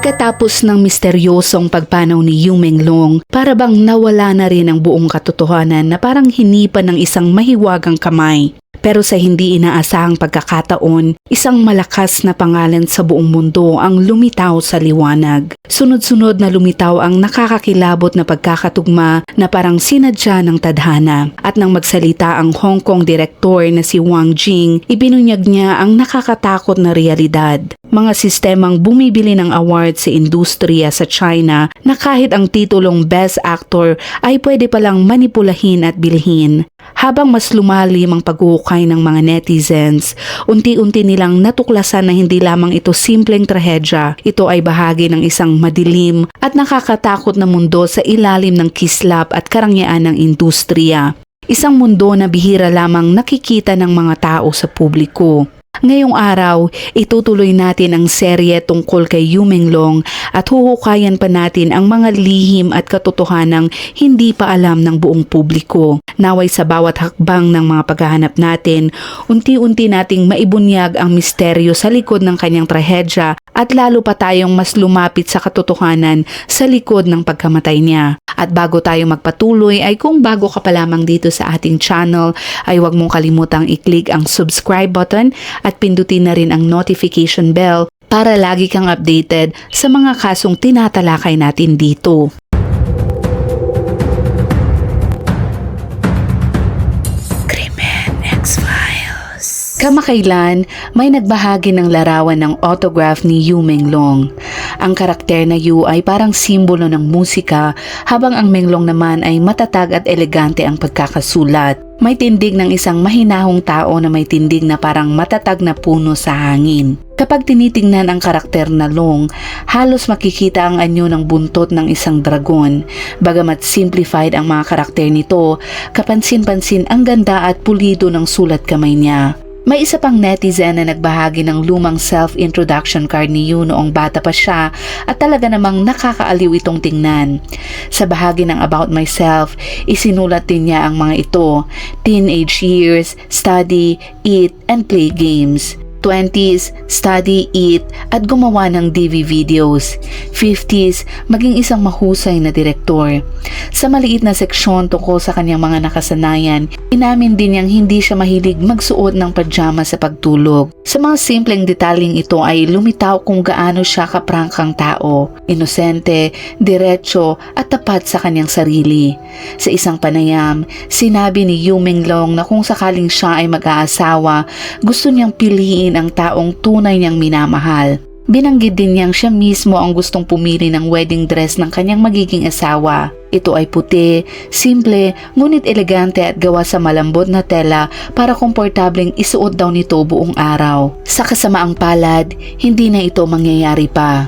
Pagkatapos ng misteryosong pagpanaw ni Yu Menglong, para bang nawala na rin ang buong katotohanan na parang hinipan ng isang mahiwagang kamay. Pero sa hindi inaasahang pagkakataon, isang malakas na pangalan sa buong mundo ang lumitaw sa liwanag. Sunod-sunod na lumitaw ang nakakakilabot na pagkakatugma na parang sinadya ng tadhana. At nang magsalita ang Hong Kong direktor na si Wang Jing, ibinunyag niya ang nakakatakot na realidad. Mga sistemang bumibili ng award sa industriya sa China na kahit ang titulong Best Actor ay pwede palang manipulahin at bilhin. Habang mas lumalim ang paghuhukay ng mga netizens, unti-unti nilang natuklasan na hindi lamang ito simpleng trahedya, ito ay bahagi ng isang madilim at nakakatakot na mundo sa ilalim ng kislap at karangyaan ng industriya. Isang mundo na bihira lamang nakikita ng mga tao sa publiko. Ngayong araw, itutuloy natin ang serye tungkol kay Yu Menglong at huhukayan pa natin ang mga lihim at katotohanang hindi pa alam ng buong publiko. Naway sa bawat hakbang ng mga paghahanap natin, unti-unti nating maibunyag ang misteryo sa likod ng kanyang trahedya at lalo pa tayong mas lumapit sa katotohanan sa likod ng pagkamatay niya. At bago tayo magpatuloy ay kung bago ka pa lamang dito sa ating channel ay huwag mong kalimutang i-click ang subscribe button at pindutin na rin ang notification bell para lagi kang updated sa mga kasong tinatalakay natin dito. Kamakailan, may nagbahagi ng larawan ng autograph ni Yu Menglong. Ang karakter na Yu ay parang simbolo ng musika, habang ang Menglong naman ay matatag at elegante ang pagkakasulat. May tindig ng isang mahinahong tao na may tindig na parang matatag na puno sa hangin. Kapag tinitingnan ang karakter na Long, halos makikita ang anyo ng buntot ng isang dragon. Bagamat simplified ang mga karakter nito, kapansin-pansin ang ganda at pulido ng sulat kamay niya. May isa pang netizen na nagbahagi ng lumang self-introduction card ni Yu noong bata pa siya at talaga namang nakakaaliw itong tingnan. Sa bahagi ng About Myself, isinulat din niya ang mga ito: teenage years, study, eat, and play games. 20s, study, eat, at gumawa ng DV videos. 50s, maging isang mahusay na direktor. Sa maliit na seksyon tungkol sa kanyang mga nakasanayan, inamin din niyang hindi siya mahilig magsuot ng pajama sa pagtulog. Sa mga simpleng detaling ito ay lumitaw kung gaano siya kaprangkang tao, inosente, diretso at tapat sa kanyang sarili. Sa isang panayam, sinabi ni Yu Menglong na kung sakaling siya ay mag-aasawa, gusto niyang piliin ang taong tunay niyang minamahal. Binanggit din niyang siya mismo ang gustong pumili ng wedding dress ng kanyang magiging asawa. Ito ay puti, simple, ngunit elegante at gawa sa malambot na tela para komportableng isuot daw nito buong araw. Sa kasamaang palad, hindi na ito mangyayari pa.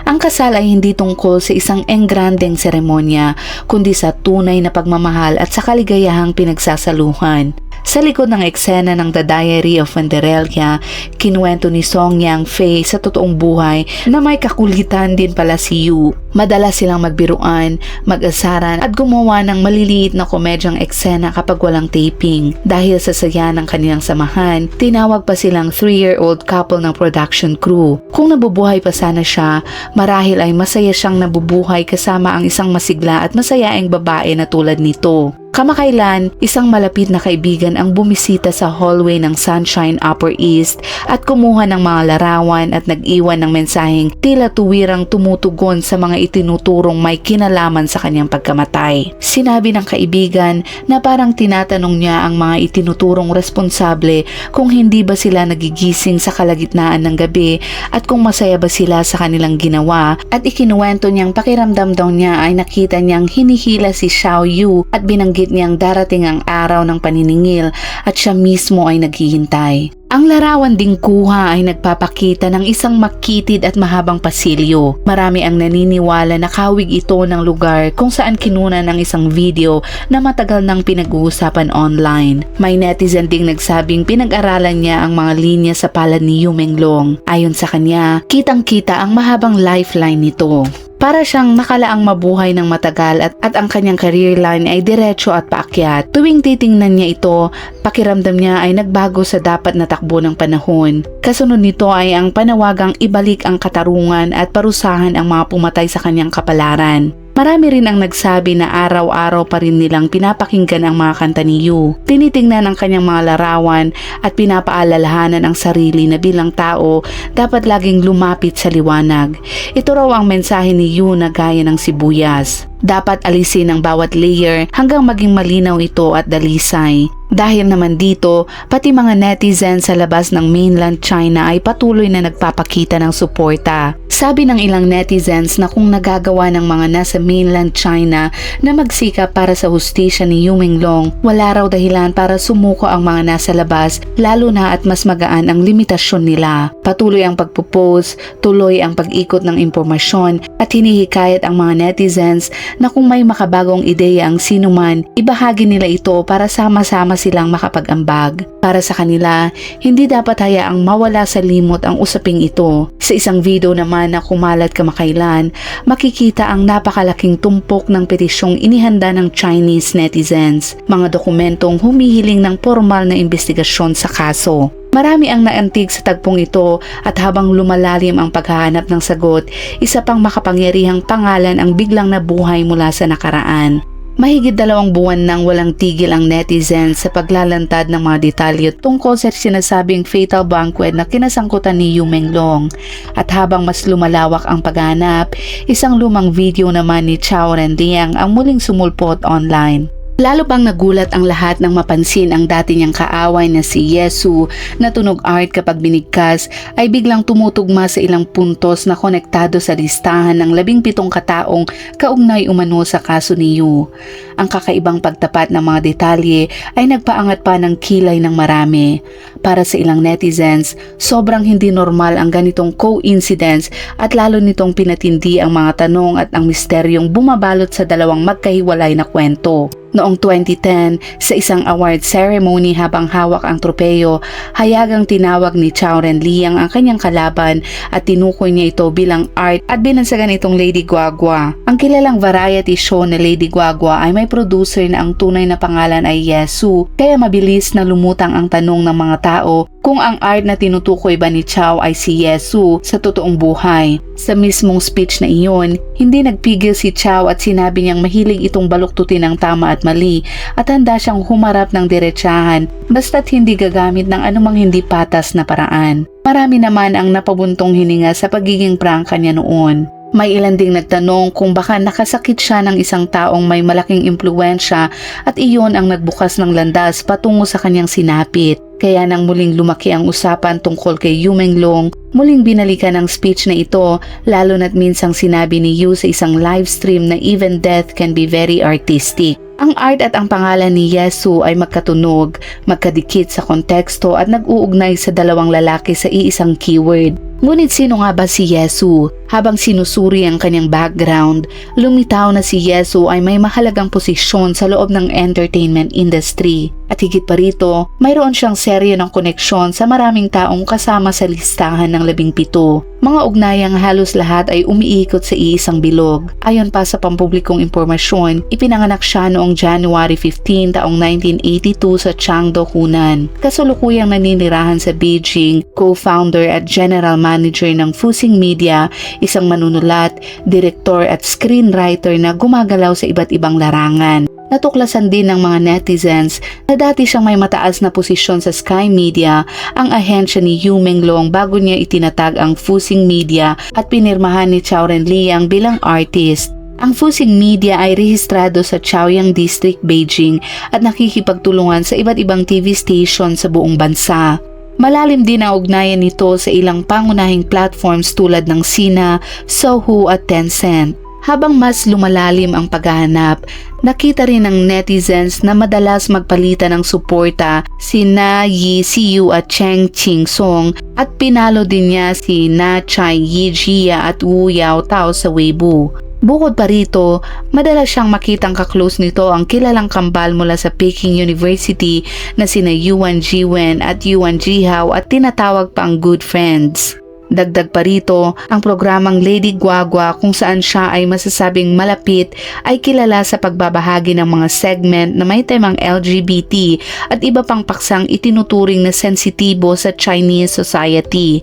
Ang kasal ay hindi tungkol sa isang engrandeng seremonya, kundi sa tunay na pagmamahal at sa kaligayahang pinagsasaluhan. Sa likod ng eksena ng The Diary of Vanderellia, kinuwento ni Song Yang Fei sa totoong buhay na may kakulitan din pala si Yu. Madalas silang magbiruan, mag-asaran at gumawa ng maliliit na komedyang eksena kapag walang taping. Dahil sa saya ng kanilang samahan, tinawag pa silang 3-year-old couple ng production crew. Kung nabubuhay pa sana siya, marahil ay masaya siyang nabubuhay kasama ang isang masigla at masayaing babae na tulad nito. Kamakailan, isang malapit na kaibigan ang bumisita sa hallway ng Sunshine Upper East at kumuha ng mga larawan at nag-iwan ng mensaheng tila tuwirang tumutugon sa mga itinuturong may kinalaman sa kanyang pagkamatay. Sinabi ng kaibigan na parang tinatanong niya ang mga itinuturong responsable kung hindi ba sila nagigising sa kalagitnaan ng gabi at kung masaya ba sila sa kanilang ginawa, at ikinuwento niyang pakiramdam daw niya ay nakita niyang hinihila si Xiao Yu at binanggit niyang darating ang araw ng paniningil at siya mismo ay naghihintay. Ang larawan ding kuha ay nagpapakita ng isang makitid at mahabang pasilyo. Marami ang naniniwala na kawig ito ng lugar kung saan kinuna ng isang video na matagal nang pinag-uusapan online. May netizen ding nagsabing pinag-aralan niya ang mga linya sa palad ni Yu Menglong. Ayon sa kanya, kitang-kita ang mahabang lifeline nito. Para siyang nakalaang mabuhay ng matagal at ang kanyang career line ay diretso at paakyat. Tuwing titingnan niya ito, pakiramdam niya ay nagbago sa dapat na takbo ng panahon. Kasunod nito ay ang panawagang ibalik ang katarungan at parusahan ang mga pumatay sa kanyang kapalaran. Marami rin ang nagsabi na araw-araw pa rin nilang pinapakinggan ang mga kanta ni Yu. Tinitingnan ang kanyang mga larawan at pinapaalalahanan ang sarili na bilang tao dapat laging lumapit sa liwanag. Ito raw ang mensahe ni Yu na gaya ng sibuyas. Dapat alisin ang bawat layer hanggang maging malinaw ito at dalisay. Dahil naman dito, pati mga netizens sa labas ng mainland China ay patuloy na nagpapakita ng suporta. Sabi ng ilang netizens na kung nagagawa ng mga nasa mainland China na magsikap para sa hustisya ni Yu Minglong, wala raw dahilan para sumuko ang mga nasa labas, lalo na at mas magaan ang limitasyon nila. Patuloy ang pagpupost, tuloy ang pag-ikot ng impormasyon at hinihikayat ang mga netizens na kung may makabagong ideya ang sinuman, ibahagi nila ito para sama-sama silang makapag-ambag. Para sa kanila, hindi dapat hayaang mawala sa limot ang usaping ito. Sa isang video naman na kumalat kamakailan, makikita ang napakalaking tumpok ng petisyong inihanda ng Chinese netizens, mga dokumentong humihiling ng formal na investigasyon sa kaso. Marami ang naantig sa tagpong ito at habang lumalalim ang paghahanap ng sagot, isa pang makapangyarihang pangalan ang biglang nabuhay mula sa nakaraan. Mahigit 2 buwan nang walang tigil ang netizens sa paglalantad ng mga detalye tungkol sa sinasabing fatal banquet na kinasangkutan ni Yu Minglong. At habang mas lumalawak ang paghanap, isang lumang video naman ni Chao Rendiang ang muling sumulpot online. Lalo pang nagulat ang lahat nang mapansin ang dati niyang kaaway na si Yesu na tunog art kapag binigkas ay biglang tumutugma sa ilang puntos na konektado sa listahan ng 17 kataong kaugnay umano sa kaso ni Yu. Ang kakaibang pagtapat ng mga detalye ay nagpaangat pa ng kilay ng marami. Para sa ilang netizens, sobrang hindi normal ang ganitong coincidence at lalo nitong pinatindi ang mga tanong at ang misteryong bumabalot sa dalawang magkahiwalay na kwento. Noong 2010, sa isang award ceremony habang hawak ang tropeyo, hayagang tinawag ni Chao Renliang ang kanyang kalaban at tinukoy niya ito bilang art at binansagan itong Lady Guagua. Ang kilalang variety show na Lady Guagua ay may producer na ang tunay na pangalan ay Yesu, kaya mabilis na lumutang ang tanong ng mga tao kung ang art na tinutukoy ba ni Chao ay si Yesu sa totoong buhay. Sa mismong speech na iyon, hindi nagpigil si Chao at sinabi niyang mahilig itong baluktutin ang tama at mali at handa siyang humarap ng diretsahan basta't hindi gagamit ng anumang hindi patas na paraan. Marami naman ang napabuntong hininga sa pagiging prangka niya noon. May ilan ding nagtanong kung baka nakasakit siya ng isang taong may malaking impluwensya at iyon ang nagbukas ng landas patungo sa kanyang sinapit. Kaya nang muling lumaki ang usapan tungkol kay Yu Minglong, muling binalikan ang speech na ito lalo na't minsang sinabi ni Yu sa isang live stream na even death can be very artistic. Ang art at ang pangalan ni Yesu ay magkatunog, magkadikit sa konteksto at nag-uugnay sa dalawang lalaki sa iisang keyword. Ngunit sino nga ba si Yesu? Habang sinusuri ang kanyang background, lumitaw na si Yesu ay may mahalagang posisyon sa loob ng entertainment industry. At higit pa rito, mayroon siyang serye ng koneksyon sa maraming taong kasama sa listahan ng 17. Mga ugnayang halos lahat ay umiikot sa iisang bilog. Ayon pa sa pampublikong impormasyon, ipinanganak siya noong January 15 taong 1982 sa Changdo, Hunan. Kasulukuyang naninirahan sa Beijing, co-founder at general manager ng Fusing Media, isang manunulat, direktor at screenwriter na gumagalaw sa iba't ibang larangan. Natuklasan din ng mga netizens na dati siyang may mataas na posisyon sa Sky Media, ang ahensya ni Yu Minglong bago niya itinatag ang Fusing Media at pinirmahan ni Chao Renliang bilang artist. Ang Fusing Media ay rehistrado sa Chaoyang District, Beijing at nakikipagtulungan sa iba't ibang TV station sa buong bansa. Malalim din ang ugnayan nito sa ilang pangunahing platforms tulad ng Sina, Sohu at Tencent. Habang mas lumalalim ang paghahanap, nakita rin ng netizens na madalas magpalitan ng suporta si Na Yi Siyu at Cheng Qingsong at pinalo din niya si Na Chai Yijia at Wu Yao Tao sa Weibo. Bukod pa rito, madalas siyang makitang kaklose nito ang kilalang kambal mula sa Peking University na sina Yuan Jiwen at Yuan Jihao at tinatawag pa ang good friends. Dagdag pa rito, ang programang Lady Guagua kung saan siya ay masasabing malapit ay kilala sa pagbabahagi ng mga segment na may temang LGBT at iba pang paksang itinuturing na sensitibo sa Chinese society.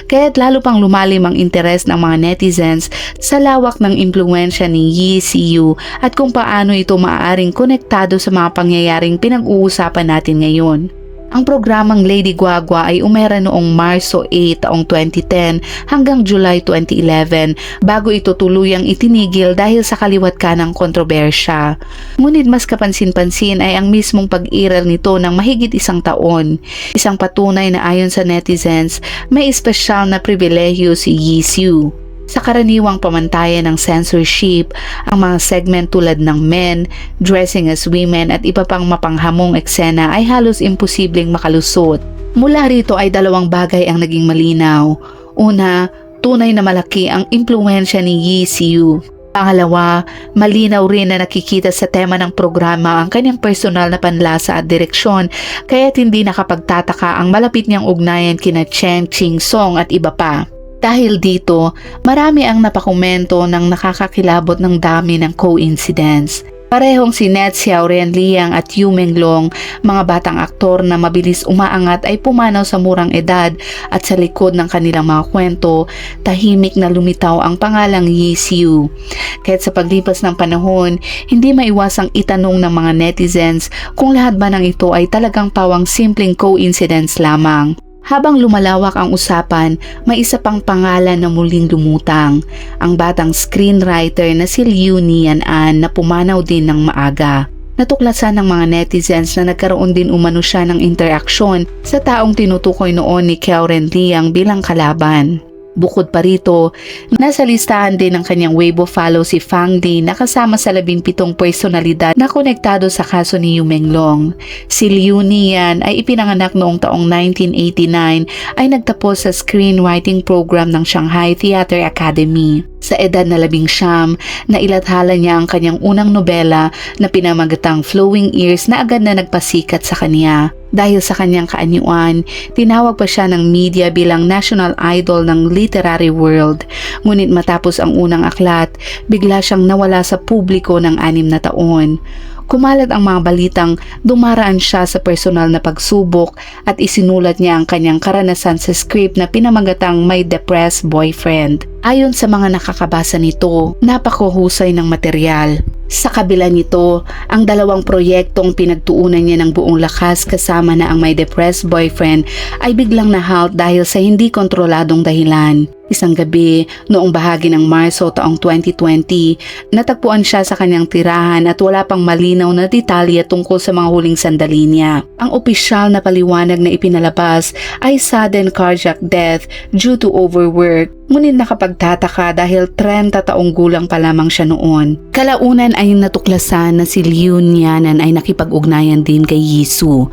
Kaya't lalo pang lumalim ang interes ng mga netizens sa lawak ng impluensya ni Yi Siyu at kung paano ito maaaring konektado sa mga pangyayaring pinag-uusapan natin ngayon. Ang programang Lady Guagua ay umera noong Marso 8 taong 2010 hanggang July 2011 bago ito tuluyang itinigil dahil sa kaliwat kanang kontrobersya. Ngunit mas kapansin-pansin ay ang mismong pag-iral nito ng mahigit isang taon. Isang patunay na ayon sa netizens, may espesyal na pribilehyo si Yi Siyu. Sa karaniwang pamantayan ng censorship, ang mga segment tulad ng men, dressing as women at iba pang mapanghamong eksena ay halos imposibleng makalusot. Mula rito ay dalawang bagay ang naging malinaw. Una, tunay na malaki ang impluensya ni Yi Siyu. Pangalawa, malinaw rin na nakikita sa tema ng programa ang kanyang personal na panlasa at direksyon kaya't hindi nakapagtataka ang malapit niyang ugnayan kina Chen Qing-song at iba pa. Dahil dito, marami ang napakomento ng nakakakilabot ng dami ng coincidence. Parehong si Net Xiao Renliang at Yu Menglong, mga batang aktor na mabilis umaangat ay pumanaw sa murang edad at sa likod ng kanilang mga kwento, tahimik na lumitaw ang pangalang Yi Siyu. Kahit sa paglipas ng panahon, hindi maiwasang itanong ng mga netizens kung lahat ba ng ito ay talagang pawang simpleng coincidence lamang. Habang lumalawak ang usapan, may isa pang pangalan na muling lumutang, ang batang screenwriter na si Liu Nian-an na pumanaw din ng maaga. Natuklasan ng mga netizens na nagkaroon din umano siya ng interaksyon sa taong tinutukoy noon ni Xiao Renliang bilang kalaban. Bukod pa rito, nasa listahan din ng kanyang Weibo follow si Fang Li na kasama sa 17 personalidad na konektado sa kaso ni Yu Menglong. Si Liu Nian ay ipinanganak noong taong 1989 ay nagtapos sa screenwriting program ng Shanghai Theatre Academy. Sa edad na 19, nailathala niya ang kanyang unang nobela na pinamagatang Flowing Years na agad na nagpasikat sa kanya. Dahil sa kanyang kaanyuan, tinawag pa siya ng media bilang national idol ng literary world. Ngunit matapos ang unang aklat, bigla siyang nawala sa publiko ng 6 na taon. Kumalat ang mga balitang dumaraan siya sa personal na pagsubok at isinulat niya ang kanyang karanasan sa script na pinamagatang My Depressed Boyfriend. Ayon sa mga nakakabasa nito, napakahusay ng material. Sa kabila nito, ang dalawang proyektong pinagtuunan niya ng buong lakas kasama na ang My Depressed Boyfriend ay biglang na-halt dahil sa hindi kontroladong dahilan. Isang gabi, noong bahagi ng Marso taong 2020, natagpuan siya sa kanyang tirahan at wala pang malinaw na detalye tungkol sa mga huling sandali niya. Ang opisyal na paliwanag na ipinalabas ay sudden cardiac death due to overwork. Ngunit nakapagtataka dahil 30 taong gulang pa lamang siya noon. Kalaunan ay natuklasan na si Liu Nianan ay nakipag-ugnayan din kay Yisu.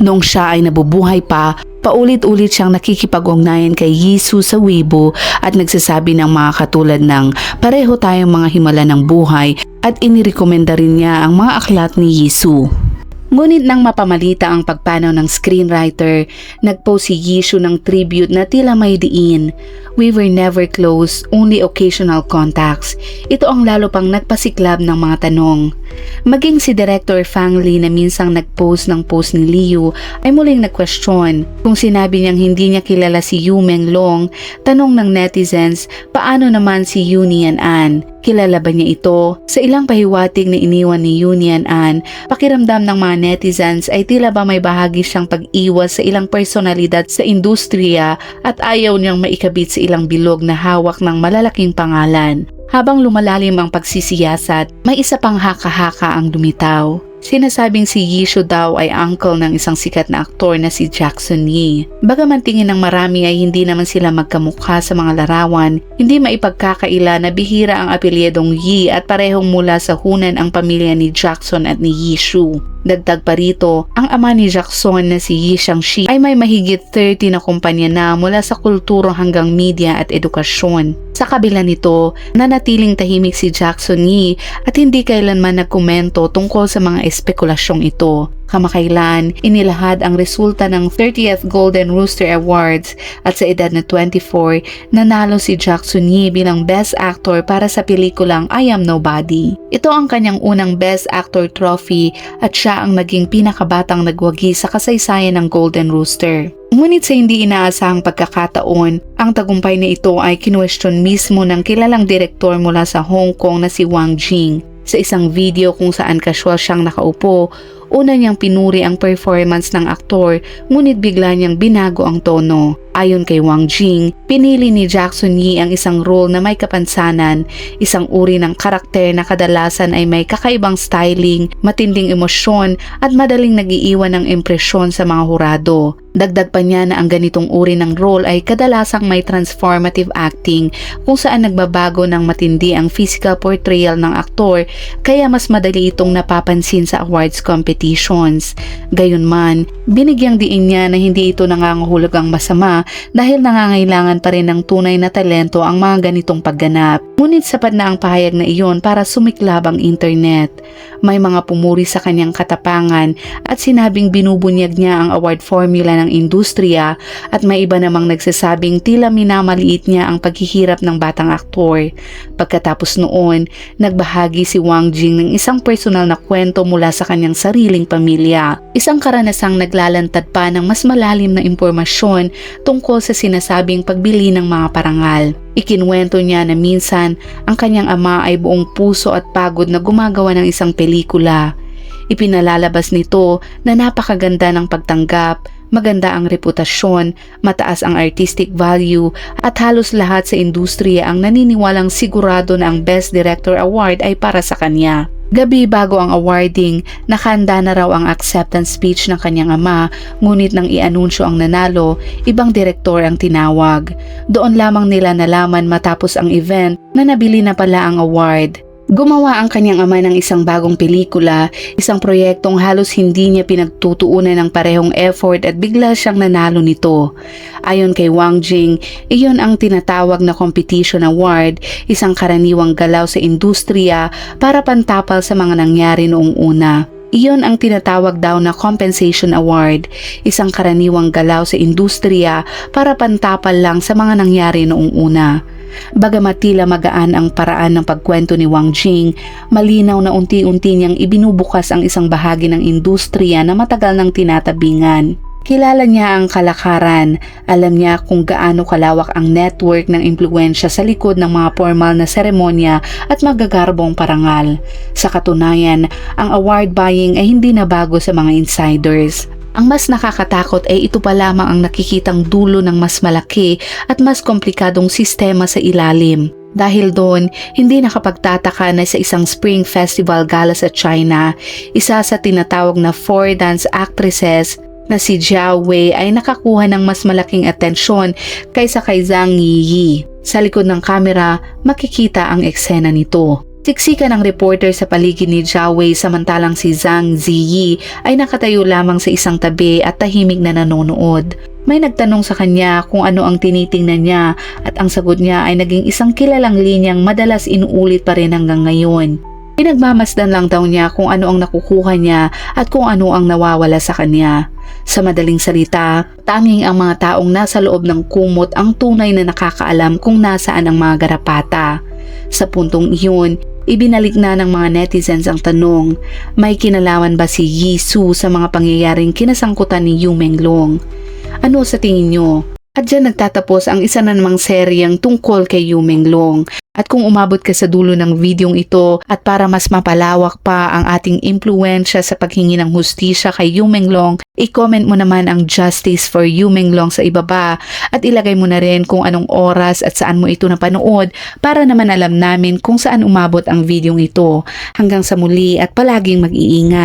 Noong siya ay nabubuhay pa, paulit-ulit siyang nakikipag-ugnayan kay Yisu sa Weibo at nagsasabi ng mga katulad ng pareho tayong mga himala ng buhay at inirekomenda rin niya ang mga aklat ni Yisu. Ngunit nang mapamalita ang pagpanaw ng screenwriter, nagpost si Yisu ng tribute na tila may diin. We were never close, only occasional contacts. Ito ang lalo pang nagpasiklab ng mga tanong. Maging si Director Fang Li na minsang nagpost ng post ni Liu ay muling nag-question. Kung sinabi niyang hindi niya kilala si Yu Menglong, tanong ng netizens, paano naman si Yu Nian-an? Kilala ba niya ito? Sa ilang pahiwatig na iniwan ni Yu Nian-an, pakiramdam ng mga netizens ay tila ba may bahagi siyang pag-iwas sa ilang personalidad sa industriya at ayaw niyang maikabit sa ilang bilog na hawak ng malalaking pangalan. Habang lumalalim ang pagsisiyasat, may isa pang haka-haka ang lumitaw. Sinasabing si Yisu daw ay uncle ng isang sikat na aktor na si Jackson Yi. Bagaman tingin ng marami ay hindi naman sila magkamukha sa mga larawan, hindi maipagkakaila na bihira ang apelyedong Yi at parehong mula sa hunan ang pamilya ni Jackson at ni Yisu. Dagdag pa rito, ang ama ni Jackson na si Yi Shangxi ay may mahigit 30 na kumpanya na mula sa kulturo hanggang media at edukasyon. Sa kabila nito, nanatiling tahimik si Jackson Yi at hindi kailanman nagkomento tungkol sa mga espekulasyong ito. Kamakailan, inilahad ang resulta ng 30th Golden Rooster Awards at sa edad na 24, nanalo si Jackson Yee bilang Best Actor para sa pelikulang I Am Nobody. Ito ang kanyang unang Best Actor trophy at siya ang naging pinakabatang nagwagi sa kasaysayan ng Golden Rooster. Ngunit sa hindi inaasahang pagkakataon, ang tagumpay na ito ay kinwestiyon mismo ng kilalang direktor mula sa Hong Kong na si Wang Jing. Sa isang video kung saan casual siyang nakaupo, una niyang pinuri ang performance ng aktor ngunit bigla niyang binago ang tono. Ayon kay Wang Jing, pinili ni Jackson Yee ang isang role na may kapansanan, isang uri ng karakter na kadalasan ay may kakaibang styling, matinding emosyon at madaling nagiiwan ng impresyon sa mga hurado. Dagdag pa niya na ang ganitong uri ng role ay kadalasang may transformative acting kung saan nagbabago ng matindi ang physical portrayal ng aktor kaya mas madali itong napapansin sa awards competitions. Gayunman, binigyang diin niya na hindi ito nangangahulugang masama dahil nangangailangan pa rin ng tunay na talento ang mga ganitong pagganap. Ngunit sapat na ang pahayag na iyon para sumiklab ang internet. May mga pumuri sa kanyang katapangan at sinabing binubunyag niya ang award formula ng industriya at may iba namang nagsasabing tila minamaliit niya ang paghihirap ng batang aktor. Pagkatapos noon, nagbahagi si Wang Jing ng isang personal na kwento mula sa kanyang sariling pamilya. Isang karanasang naglalantad pa ng mas malalim na impormasyon tungkol sa sinasabing pagbili ng mga parangal. Ikinwento niya na minsan ang kanyang ama ay buong puso at pagod na gumagawa ng isang pelikula. Ipinalalabas nito na napakaganda ng pagtanggap, maganda ang reputasyon, mataas ang artistic value at halos lahat sa industriya ang naniniwalang sigurado na ang Best Director Award ay para sa kanya. Gabi bago ang awarding, nakahanda na raw ang acceptance speech ng kanyang ama, ngunit nang i-anunsyo ang nanalo, ibang direktor ang tinawag. Doon lamang nila nalaman matapos ang event na nabili na pala ang award. Gumawa ang kanyang ama ng isang bagong pelikula, isang proyektong halos hindi niya pinagtutuunan ng parehong effort at bigla siyang nanalo nito. Ayon kay Wang Jing, iyon ang tinatawag na competition award, isang karaniwang galaw sa industriya para pantapal sa mga nangyari noong una. Iyon ang tinatawag daw na compensation award, isang karaniwang galaw sa industriya para pantapal lang sa mga nangyari noong una. Bagamat tila magaan ang paraan ng pagkwento ni Wang Jing, malinaw na unti-unti niyang ibinubukas ang isang bahagi ng industriya na matagal nang tinatabingan. Kilala niya ang kalakaran, alam niya kung gaano kalawak ang network ng impluwensya sa likod ng mga formal na seremonya at magagarbong parangal. Sa katunayan, ang award buying ay hindi na bago sa mga insiders. Ang mas nakakatakot ay ito pa lamang ang nakikitang dulo ng mas malaki at mas komplikadong sistema sa ilalim. Dahil doon, hindi nakapagtataka na sa isang Spring Festival gala sa China, isa sa tinatawag na 4 dance actresses na si Zhao Wei ay nakakuha ng mas malaking atensyon kaysa kay Zhang Yiyi. Sa likod ng kamera, makikita ang eksena nito. Siksikan ng reporter sa paligid ni Zhao Wei samantalang si Zhang Ziyi ay nakatayo lamang sa isang tabi at tahimik na nanonood. May nagtanong sa kanya kung ano ang tinitingnan niya at ang sagot niya ay naging isang kilalang linyang madalas inuulit pa rin hanggang ngayon. Pinagmamasdan lang daw niya kung ano ang nakukuha niya at kung ano ang nawawala sa kanya. Sa madaling salita, tanging ang mga taong nasa loob ng kumot ang tunay na nakakaalam kung nasaan ang mga garapata. Sa puntong iyon, ibinalik na ng mga netizens ang tanong, may kinalaman ba si Yi Su sa mga pangyayaring kinasangkutan ni Yu Menglong? Ano sa tingin nyo? At dyan nagtatapos ang isa na namang seryeng tungkol kay Yu Menglong. At kung umabot ka sa dulo ng videong ito at para mas mapalawak pa ang ating impluwensya sa paghingi ng hustisya kay Yu Menglong, i-comment mo naman ang Justice for Yu Menglong sa ibaba at ilagay mo na rin kung anong oras at saan mo ito napanood para naman alam namin kung saan umabot ang videong ito. Hanggang sa muli at palaging mag-iingat.